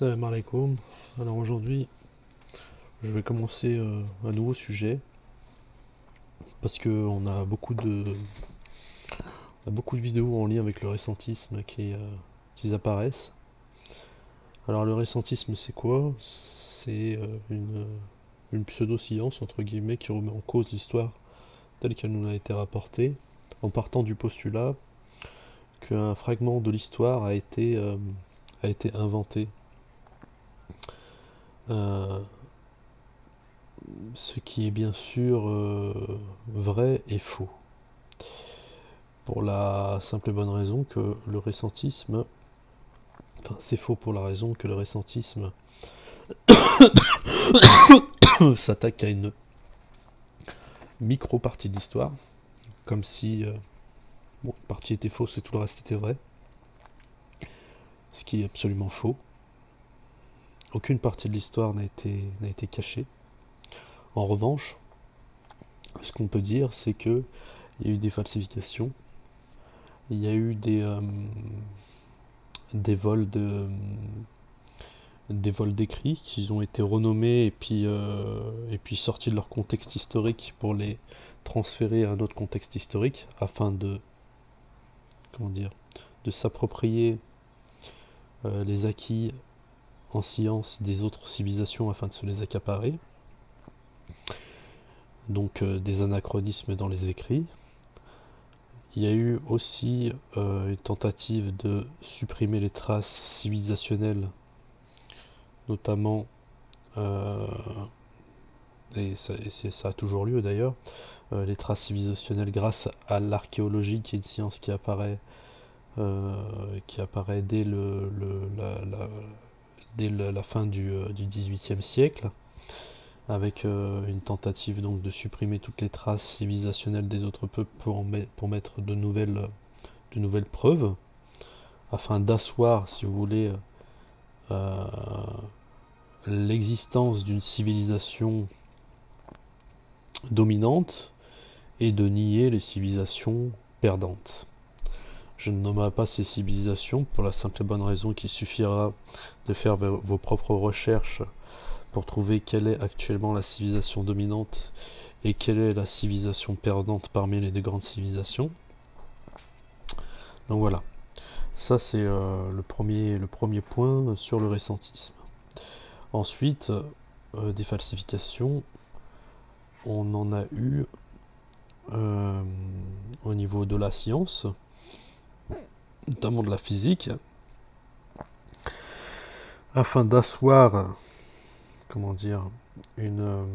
Salam alaikum. Alors aujourd'hui, je vais commencer un nouveau sujet parce que on a beaucoup de vidéos en lien avec le récentisme qui apparaissent. Alors le récentisme, c'est quoi? C'est une pseudo-science entre guillemets qui remet en cause l'histoire telle qu'elle nous a été rapportée, en partant du postulat qu'un fragment de l'histoire a été inventé. Euh, Ce qui est bien sûr vrai et faux. Pour la simple et bonne raison que le récentisme, enfin c'est faux pour la raison que le récentisme s'attaque à une micro-partie de l'histoire, comme si bon, une partie était fausse et tout le reste était vrai, ce qui est absolument faux. Aucune partie de l'histoire n'a été cachée. En revanche, ce qu'on peut dire, c'est que il y a eu des falsifications, il y a eu des vols des vols d'écrits qui ont été renommés et puis sortis de leur contexte historique pour les transférer à un autre contexte historique afin de comment dire de s'approprier les acquis en science des autres civilisations afin de se les accaparer. Donc des anachronismes dans les écrits. Il y a eu aussi une tentative de supprimer les traces civilisationnelles, notamment, euh, ça a toujours lieu d'ailleurs, les traces civilisationnelles grâce à l'archéologie, qui est une science qui apparaît dès, dès la fin du XVIIIe siècle, avec une tentative donc de supprimer toutes les traces civilisationnelles des autres peuples pour mettre de nouvelles preuves, afin d'asseoir, si vous voulez, euh, l'existence d'une civilisation dominante et de nier les civilisations perdantes. Je ne nommerai pas ces civilisations pour la simple et bonne raison qu'il suffira de faire vos propres recherches pour trouver quelle est actuellement la civilisation dominante et quelle est la civilisation perdante parmi les deux grandes civilisations. Donc voilà, ça c'est le premier point sur le récentisme. Ensuite, des falsifications, on en a eu euh, au niveau de la science, notamment de la physique, afin d'asseoir, comment dire, une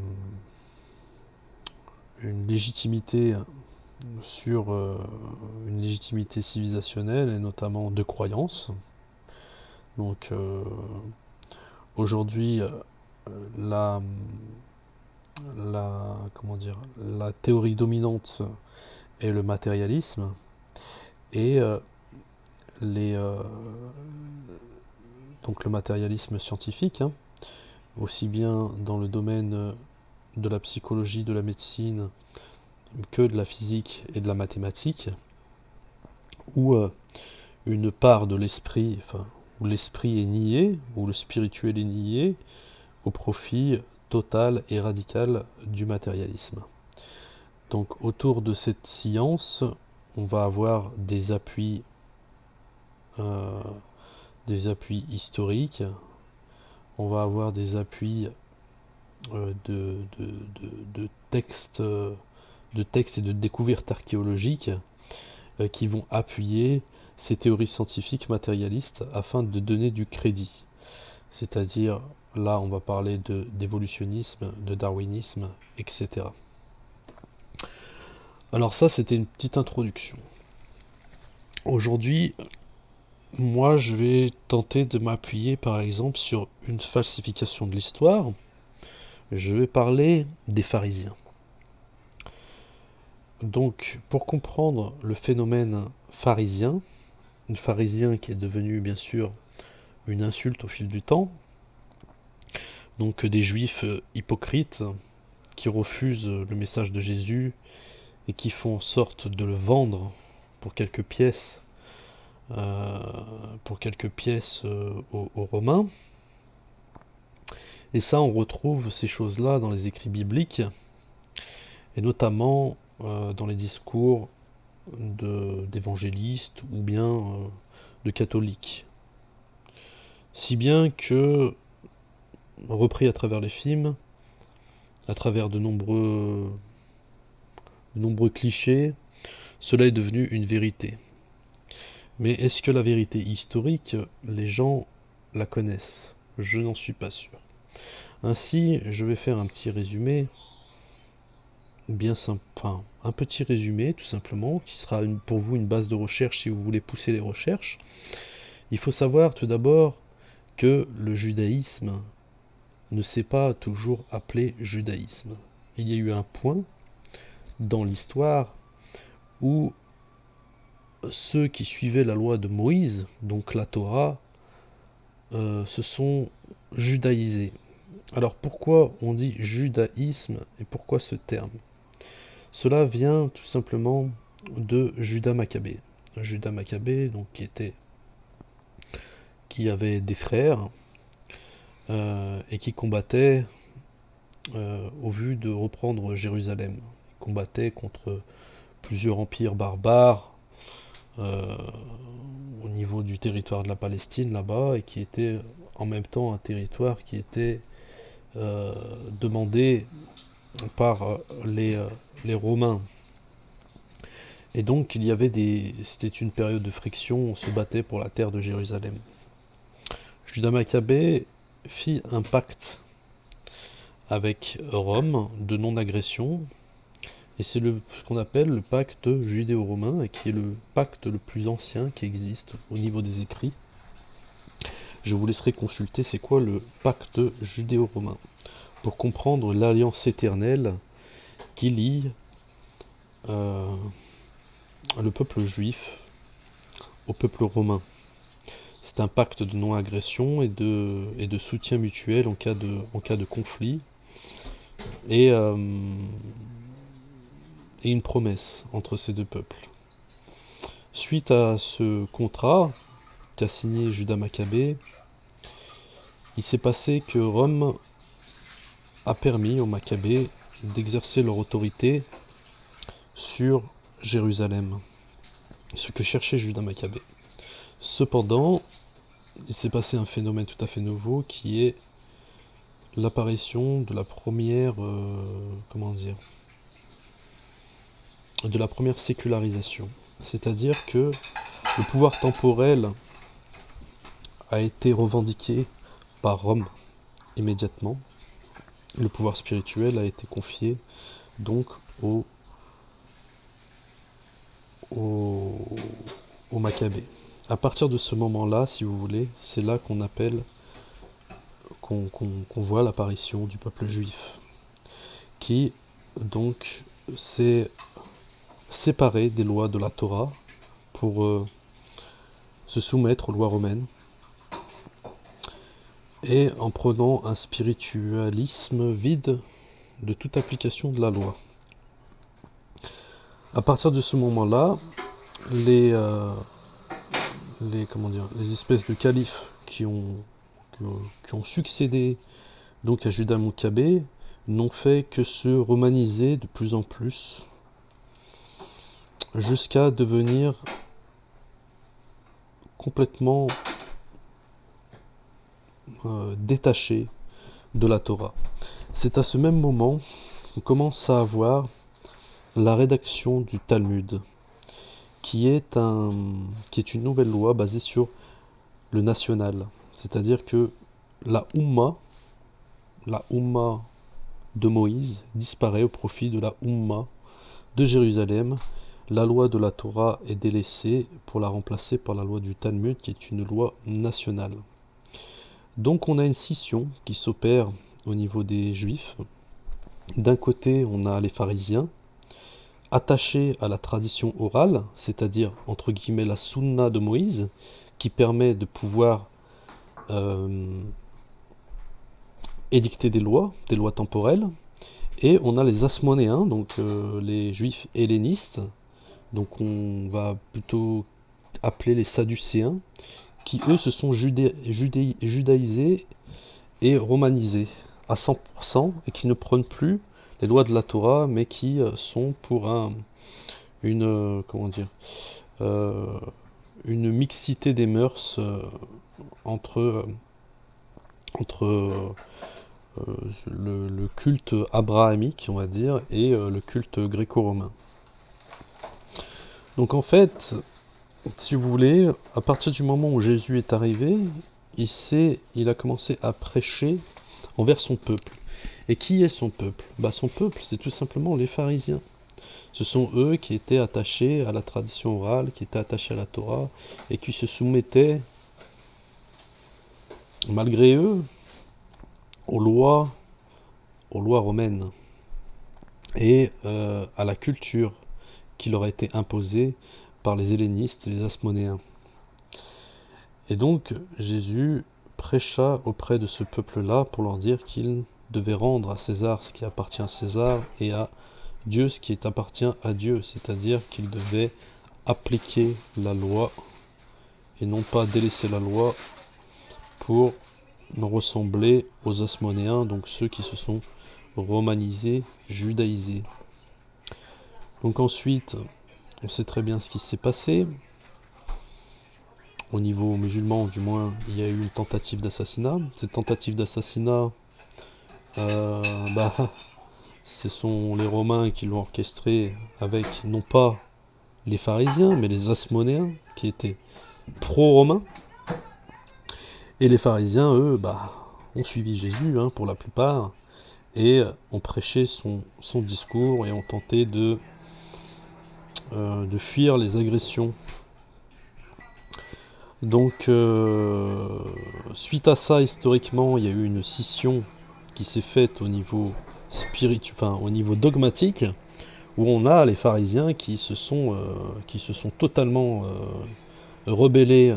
légitimité sur une légitimité civilisationnelle et notamment de croyance. Donc aujourd'hui, la, comment dire, la théorie dominante est le matérialisme et les, donc le matérialisme scientifique, hein, aussi bien dans le domaine de la psychologie, de la médecine, que de la physique et de la mathématique, où une part de l'esprit, enfin, où l'esprit est nié, où le spirituel est nié, au profit total et radical du matérialisme. Donc autour de cette science, on va avoir euh, des appuis historiques, on va avoir des appuis de textes et de découvertes archéologiques qui vont appuyer ces théories scientifiques matérialistes afin de donner du crédit. C'est-à-dire, là, on va parler d'évolutionnisme, de darwinisme, etc. Alors ça, c'était une petite introduction. Aujourd'hui, moi, je vais tenter de m'appuyer, par exemple, sur une falsification de l'histoire. Je vais parler des pharisiens. Donc, pour comprendre le phénomène pharisien qui est devenu, bien sûr, une insulte au fil du temps, donc des juifs hypocrites qui refusent le message de Jésus et qui font en sorte de le vendre pour quelques pièces, aux Romains. Et ça, on retrouve ces choses-là dans les écrits bibliques, et notamment dans les discours d'évangélistes ou bien de catholiques. Si bien que, repris à travers les films, à travers de nombreux clichés, cela est devenu une vérité. Mais est-ce que la vérité historique, les gens la connaissent? Je n'en suis pas sûr. Ainsi, je vais faire un petit résumé, bien simple, enfin, un petit résumé tout simplement, qui sera pour vous une base de recherche si vous voulez pousser les recherches. Il faut savoir tout d'abord que le judaïsme ne s'est pas toujours appelé judaïsme. Il y a eu un point dans l'histoire où ceux qui suivaient la loi de Moïse, donc la Torah, se sont judaïsés. Alors pourquoi on dit judaïsme et pourquoi ce terme? Cela vient tout simplement de Judas Maccabée. Judas Maccabée, donc qui avait des frères et qui combattait au vu de reprendre Jérusalem. Il combattait contre plusieurs empires barbares au niveau du territoire de la Palestine là-bas, et qui était en même temps un territoire qui était demandé par les Romains. Et donc il y avait c'était une période de friction, on se battait pour la terre de Jérusalem. Judas Maccabée fit un pacte avec Rome de non-agression, et c'est ce qu'on appelle le pacte judéo-romain, et qui est le pacte le plus ancien qui existe au niveau des écrits. Je vous laisserai consulter c'est quoi le pacte judéo-romain, pour comprendre l'alliance éternelle qui lie le peuple juif au peuple romain. C'est un pacte de non-agression et de soutien mutuel en cas de conflit, et une promesse entre ces deux peuples. Suite à ce contrat qu'a signé Judas Maccabée, il s'est passé que Rome a permis aux Maccabées d'exercer leur autorité sur Jérusalem, ce que cherchait Judas Maccabée. Cependant, il s'est passé un phénomène tout à fait nouveau qui est l'apparition de la première, de la première sécularisation. C'est-à-dire que le pouvoir temporel a été revendiqué par Rome immédiatement. Le pouvoir spirituel a été confié donc aux Maccabées. À partir de ce moment-là, si vous voulez, c'est là qu'on appelle, qu'on voit l'apparition du peuple juif, qui donc s'est séparé des lois de la Torah pour se soumettre aux lois romaines, et en prenant un spiritualisme vide de toute application de la loi. À partir de ce moment-là, les espèces de califes qui ont succédé donc à Judas Maccabée n'ont fait que se romaniser de plus en plus, jusqu'à devenir complètement détachés de la Torah. C'est à ce même moment qu'on commence à avoir la rédaction du Talmud, qui est une nouvelle loi basée sur le national. C'est-à-dire que la Oumma de Moïse disparaît au profit de la Oumma de Jérusalem. La loi de la Torah est délaissée pour la remplacer par la loi du Talmud, qui est une loi nationale. Donc on a une scission qui s'opère au niveau des Juifs. D'un côté, on a les pharisiens, attachés à la tradition orale, c'est-à-dire, entre guillemets, la sunna de Moïse, qui permet de pouvoir édicter des lois temporelles. Et on a les Asmonéens, donc les Juifs hellénistes, donc on va plutôt appeler les Sadducéens, qui eux se sont judaïsés et romanisés. à 100% et qui ne prônent plus les lois de la Torah, mais qui sont pour comment dire, euh, une mixité des mœurs entre, le culte abrahamique, on va dire, et le culte gréco-romain. Donc en fait, si vous voulez, à partir du moment où Jésus est arrivé, il a commencé à prêcher envers son peuple. Et qui est son peuple? Son peuple, c'est tout simplement les pharisiens. Ce sont eux qui étaient attachés à la tradition orale, qui étaient attachés à la Torah, et qui se soumettaient, malgré eux, aux lois romaines, et à la culture qui leur a été imposée par les hellénistes et les asmonéens. Et donc, Jésus prêcha auprès de ce peuple-là pour leur dire qu'ils devaient rendre à César ce qui appartient à César et à Dieu ce qui appartient à Dieu, c'est-à-dire qu'ils devaient appliquer la loi et non pas délaisser la loi pour ressembler aux Asmonéens, donc ceux qui se sont romanisés, judaïsés. Donc ensuite, on sait très bien ce qui s'est passé. Au niveau musulman, du moins, il y a eu une tentative d'assassinat. Cette tentative d'assassinat, ce sont les Romains qui l'ont orchestrée avec non pas les pharisiens, mais les Asmonéens qui étaient pro-romains. Et les pharisiens, eux, ont suivi Jésus pour la plupart et ont prêché son discours et ont tenté de fuir les agressions. Donc, suite à ça, historiquement, il y a eu une scission qui s'est faite au niveau au niveau dogmatique, où on a les pharisiens qui se sont totalement rebellés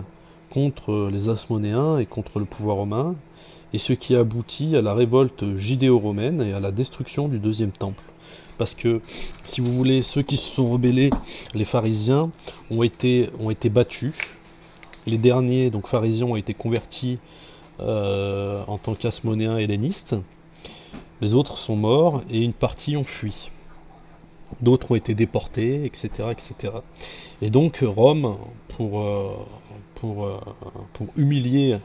contre les Asmonéens et contre le pouvoir romain, et ce qui aboutit à la révolte judéo-romaine et à la destruction du deuxième temple. Parce que, si vous voulez, ceux qui se sont rebellés, les pharisiens, ont été battus. Les derniers, donc pharisiens, ont été convertis en tant qu'asmonéens hellénistes. Les autres sont morts et une partie ont fui. D'autres ont été déportés, etc., etc. Et donc Rome, pour humilier,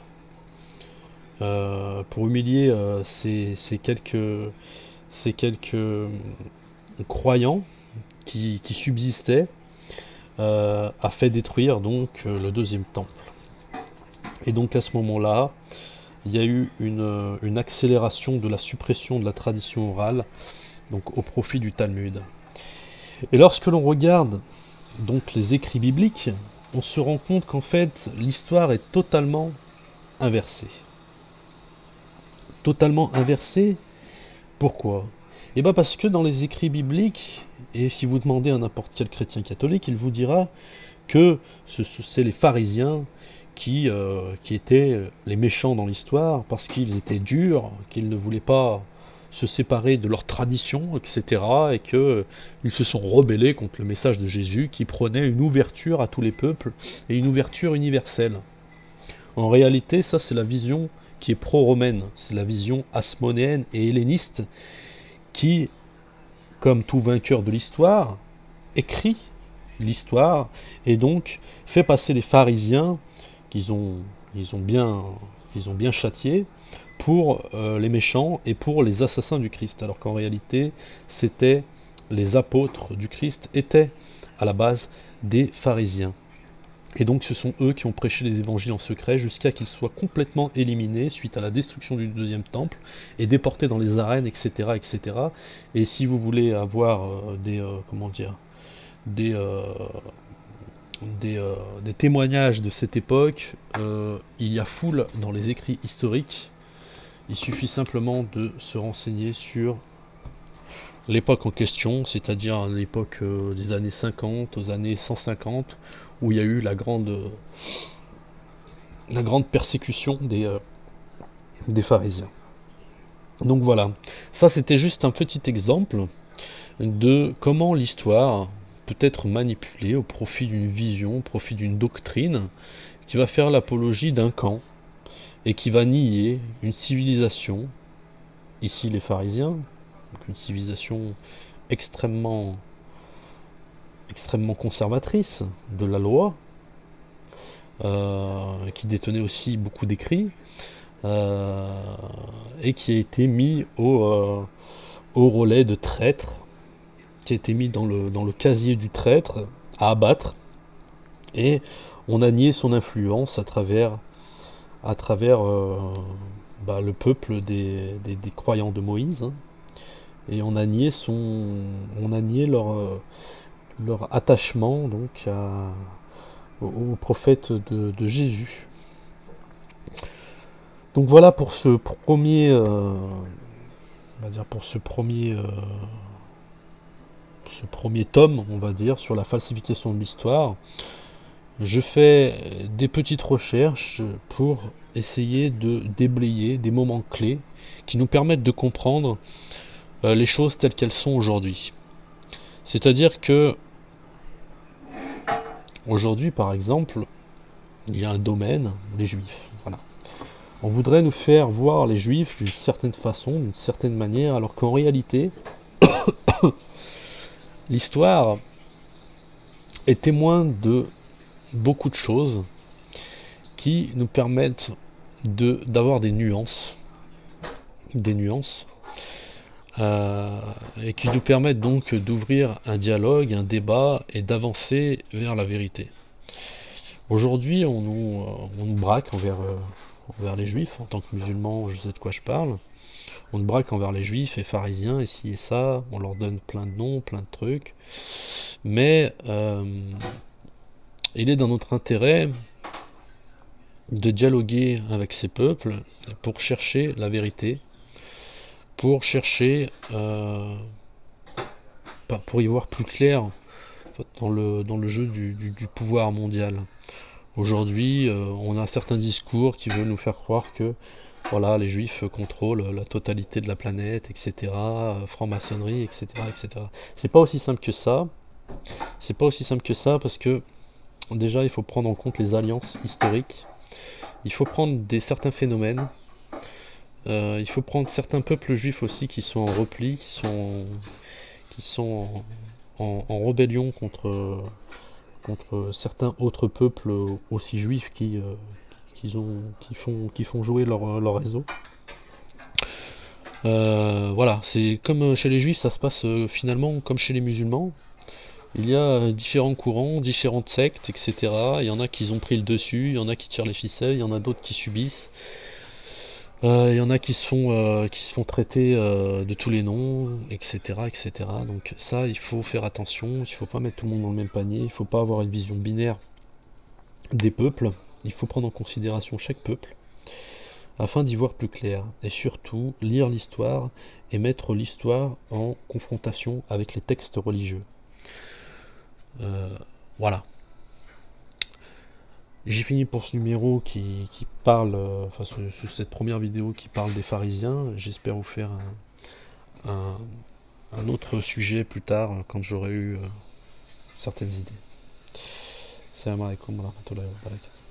ces quelques croyants qui subsistaient, a fait détruire donc le deuxième temple. Et donc à ce moment-là, il y a eu une accélération de la suppression de la tradition orale, donc au profit du Talmud. Et lorsque l'on regarde donc les écrits bibliques, on se rend compte qu'en fait l'histoire est totalement inversée. Totalement inversée. Pourquoi? Et parce que dans les écrits bibliques, et si vous demandez à n'importe quel chrétien catholique, il vous dira que c'est les pharisiens qui étaient les méchants dans l'histoire, parce qu'ils étaient durs, qu'ils ne voulaient pas se séparer de leur tradition, etc., et qu'ils se sont rebellés contre le message de Jésus, qui prônait une ouverture à tous les peuples, et une ouverture universelle. En réalité, ça c'est la vision qui est pro-romaine, c'est la vision asmonéenne et helléniste, qui, comme tout vainqueur de l'histoire, écrit l'histoire, et donc fait passer les pharisiens, qu'ils ont bien châtiés, pour les méchants et pour les assassins du Christ, alors qu'en réalité, c'était les apôtres du Christ étaient à la base des pharisiens. Et donc ce sont eux qui ont prêché les évangiles en secret jusqu'à qu'ils soient complètement éliminés suite à la destruction du deuxième temple et déportés dans les arènes, etc., etc. Et si vous voulez avoir des témoignages de cette époque, il y a foule dans les écrits historiques. Il suffit simplement de se renseigner sur l'époque en question, c'est-à-dire l'époque des années 50 aux années 150, où il y a eu la grande persécution des pharisiens. Donc voilà, ça c'était juste un petit exemple de comment l'histoire peut être manipulée au profit d'une vision, au profit d'une doctrine qui va faire l'apologie d'un camp et qui va nier une civilisation ici les pharisiens, donc une civilisation extrêmement conservatrice de la loi, qui détenait aussi beaucoup d'écrits, et qui a été mis au relais de traître, qui a été mis dans le casier du traître à abattre, et on a nié son influence à travers le peuple des croyants de Moïse, hein, et on a nié leur attachement donc au prophète de Jésus. Donc voilà pour ce premier, ce premier tome, on va dire, sur la falsification de l'histoire. Je fais des petites recherches pour essayer de déblayer des moments clés qui nous permettent de comprendre les choses telles qu'elles sont aujourd'hui. C'est-à-dire que aujourd'hui, par exemple, il y a un domaine, les Juifs. Voilà. On voudrait nous faire voir les Juifs d'une certaine façon, d'une certaine manière, alors qu'en réalité, l'histoire est témoin de beaucoup de choses qui nous permettent d'avoir des nuances, et qui nous permettent donc d'ouvrir un dialogue, un débat et d'avancer vers la vérité. Aujourd'hui, on nous braque envers les Juifs. En tant que musulman, je sais de quoi je parle. On nous braque envers les Juifs et pharisiens, et ci et ça. On leur donne plein de noms, plein de trucs. Mais il est dans notre intérêt de dialoguer avec ces peuples pour chercher la vérité, pour chercher, pour y voir plus clair dans le jeu du pouvoir mondial. Aujourd'hui, on a certains discours qui veulent nous faire croire que voilà, les Juifs contrôlent la totalité de la planète, etc., franc-maçonnerie, etc., etc. C'est pas aussi simple que ça. C'est pas aussi simple que ça parce que déjà, il faut prendre en compte les alliances historiques. Il faut prendre certains phénomènes. Il faut prendre certains peuples juifs aussi qui sont en repli, qui sont en rébellion contre certains autres peuples aussi juifs qui font jouer leur réseau. Voilà, c'est comme chez les juifs, ça se passe finalement comme chez les musulmans. Il y a différents courants, différentes sectes, etc. Il y en a qui ont pris le dessus, il y en a qui tirent les ficelles, il y en a d'autres qui subissent. Il y en a qui se font traiter de tous les noms, etc., etc. Donc ça, il faut faire attention, il ne faut pas mettre tout le monde dans le même panier, il ne faut pas avoir une vision binaire des peuples, il faut prendre en considération chaque peuple, afin d'y voir plus clair, et surtout lire l'histoire et mettre l'histoire en confrontation avec les textes religieux. Voilà. J'ai fini pour ce numéro qui parle, sur cette première vidéo qui parle des pharisiens. J'espère vous faire un autre sujet plus tard quand j'aurai eu certaines idées. Salam alaikum wa rahmatullahi wa barakatuh.